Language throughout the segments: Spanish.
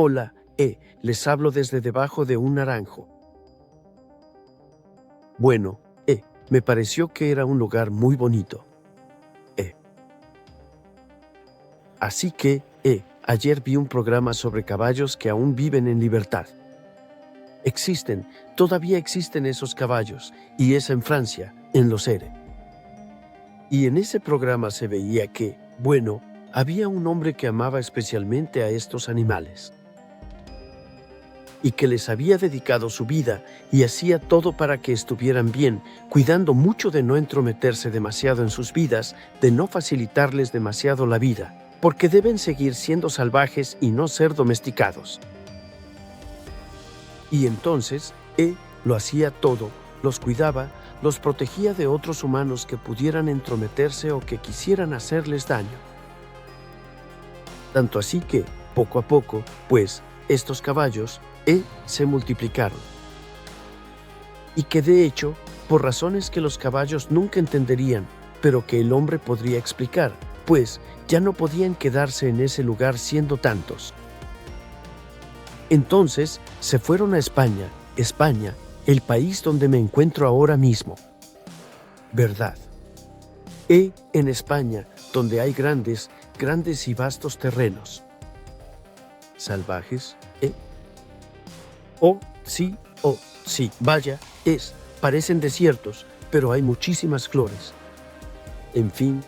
Hola, les hablo desde debajo de un naranjo. Bueno, me pareció que era un lugar muy bonito. Así que, ayer vi un programa sobre caballos que aún viven en libertad. Todavía existen esos caballos, y es en Francia, en Los Eres. Y en ese programa se veía que, había un hombre que amaba especialmente a estos animales. Y que les había dedicado su vida y hacía todo para que estuvieran bien, cuidando mucho de no entrometerse demasiado en sus vidas, de no facilitarles demasiado la vida, porque deben seguir siendo salvajes y no ser domesticados. Y entonces, lo hacía todo, los cuidaba, los protegía de otros humanos que pudieran entrometerse o que quisieran hacerles daño. Tanto así que, poco a poco, estos caballos, se multiplicaron. Y que de hecho, por razones que los caballos nunca entenderían, pero que el hombre podría explicar, ya no podían quedarse en ese lugar siendo tantos. Entonces se fueron a España, el país donde me encuentro ahora mismo. ¿Verdad? En España, donde hay grandes y vastos terrenos. ¿Salvajes? Oh, sí, vaya, parecen desiertos, pero hay muchísimas flores. En fin,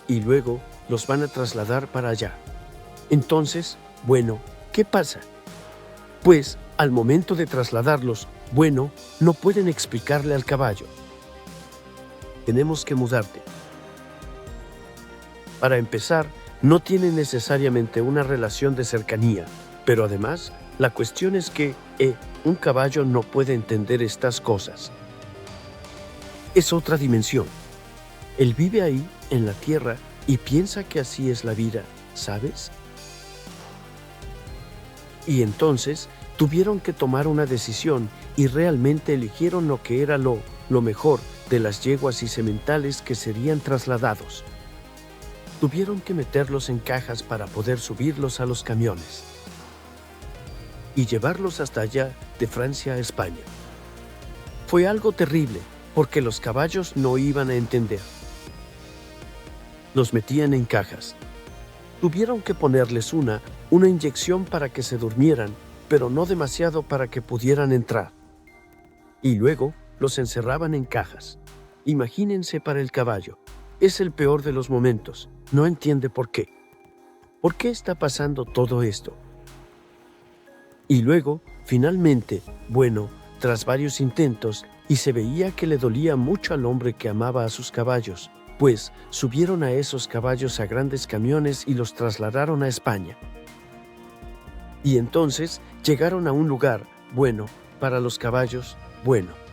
y luego los van a trasladar para allá. Entonces, ¿qué pasa? Al momento de trasladarlos, no pueden explicarle al caballo. Tenemos que mudarte. Para empezar, no tienen necesariamente una relación de cercanía, pero además, la cuestión es que, un caballo no puede entender estas cosas. Es otra dimensión. Él vive ahí, en la tierra, y piensa que así es la vida, ¿sabes? Y entonces, tuvieron que tomar una decisión y realmente eligieron lo que era lo mejor de las yeguas y sementales que serían trasladados. Tuvieron que meterlos en cajas para poder subirlos a los camiones y llevarlos hasta allá, de Francia a España. Fue algo terrible, porque los caballos no iban a entender. Los metían en cajas. Tuvieron que ponerles una inyección para que se durmieran, pero no demasiado para que pudieran entrar. Y luego los encerraban en cajas. Imagínense para el caballo. Es el peor de los momentos. No entiende por qué. ¿Por qué está pasando todo esto? Y luego, finalmente, tras varios intentos, y se veía que le dolía mucho al hombre que amaba a sus caballos, subieron a esos caballos a grandes camiones y los trasladaron a España. Y entonces llegaron a un lugar, para los caballos,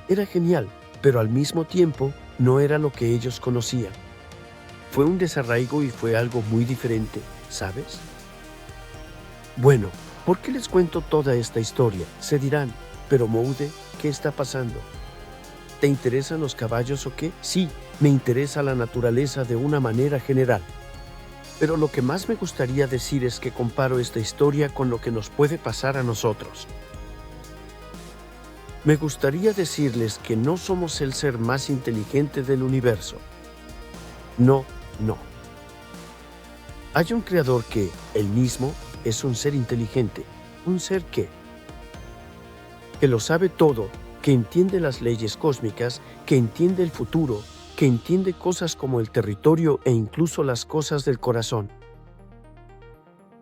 era genial, pero al mismo tiempo no era lo que ellos conocían. Fue un desarraigo y fue algo muy diferente, ¿sabes? ¿Por qué les cuento toda esta historia? Se dirán, pero Moude, ¿qué está pasando? ¿Te interesan los caballos o qué? Sí, me interesa la naturaleza de una manera general. Pero lo que más me gustaría decir es que comparo esta historia con lo que nos puede pasar a nosotros. Me gustaría decirles que no somos el ser más inteligente del universo. No. Hay un creador que, él mismo, es un ser inteligente, un ser que lo sabe todo, que entiende las leyes cósmicas, que entiende el futuro, que entiende cosas como el territorio e incluso las cosas del corazón.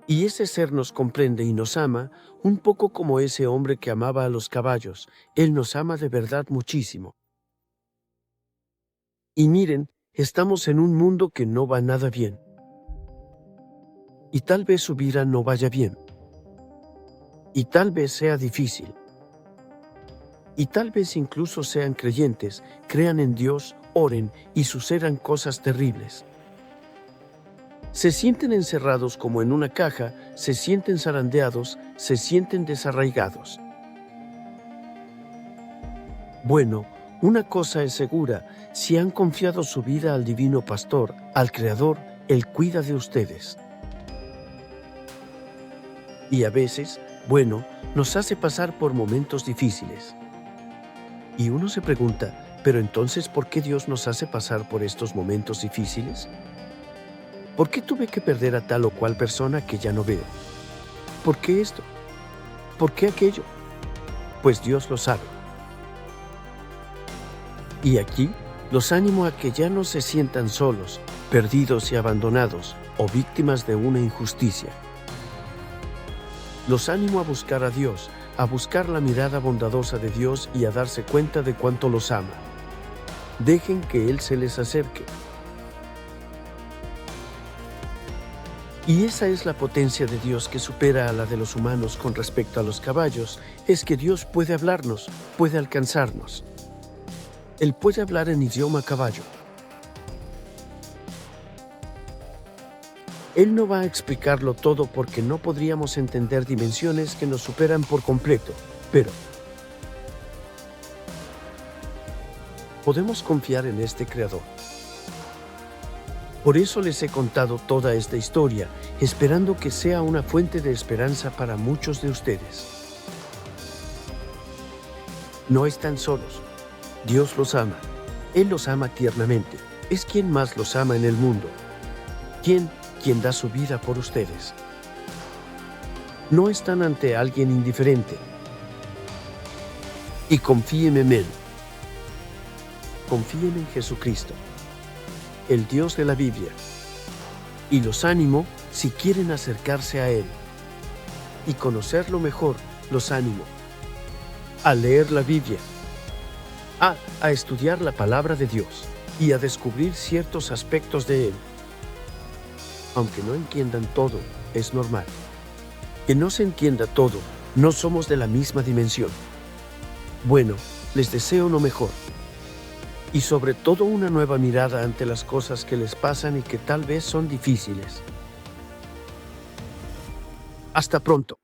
Y ese ser nos comprende y nos ama, un poco como ese hombre que amaba a los caballos. Él nos ama de verdad muchísimo. Y miren, estamos en un mundo que no va nada bien. Y tal vez su vida no vaya bien. Y tal vez sea difícil. Y tal vez incluso sean creyentes, crean en Dios, oren y sucedan cosas terribles. Se sienten encerrados como en una caja, se sienten zarandeados, se sienten desarraigados. Una cosa es segura, si han confiado su vida al Divino Pastor, al Creador, Él cuida de ustedes. Y a veces, bueno, nos hace pasar por momentos difíciles. Y uno se pregunta, ¿pero entonces por qué Dios nos hace pasar por estos momentos difíciles? ¿Por qué tuve que perder a tal o cual persona que ya no veo? ¿Por qué esto? ¿Por qué aquello? Pues Dios lo sabe. Y aquí los animo a que ya no se sientan solos, perdidos y abandonados, o víctimas de una injusticia. Los animo a buscar a Dios, a buscar la mirada bondadosa de Dios y a darse cuenta de cuánto los ama. Dejen que Él se les acerque. Y esa es la potencia de Dios que supera a la de los humanos con respecto a los caballos, es que Dios puede hablarnos, puede alcanzarnos. Él puede hablar en idioma caballo. Él no va a explicarlo todo porque no podríamos entender dimensiones que nos superan por completo, pero podemos confiar en este Creador. Por eso les he contado toda esta historia, esperando que sea una fuente de esperanza para muchos de ustedes. No están solos. Dios los ama. Él los ama tiernamente. Es quien más los ama en el mundo. Quien da su vida por ustedes. No están ante alguien indiferente. Y confíen en Él. Confíen en Jesucristo, el Dios de la Biblia. Y los animo, si quieren acercarse a Él y conocerlo mejor, los animo a leer la Biblia, a estudiar la palabra de Dios y a descubrir ciertos aspectos de Él. Aunque no entiendan todo, es normal. Que no se entienda todo, no somos de la misma dimensión. Bueno, les deseo lo mejor. Y sobre todo una nueva mirada ante las cosas que les pasan y que tal vez son difíciles. Hasta pronto.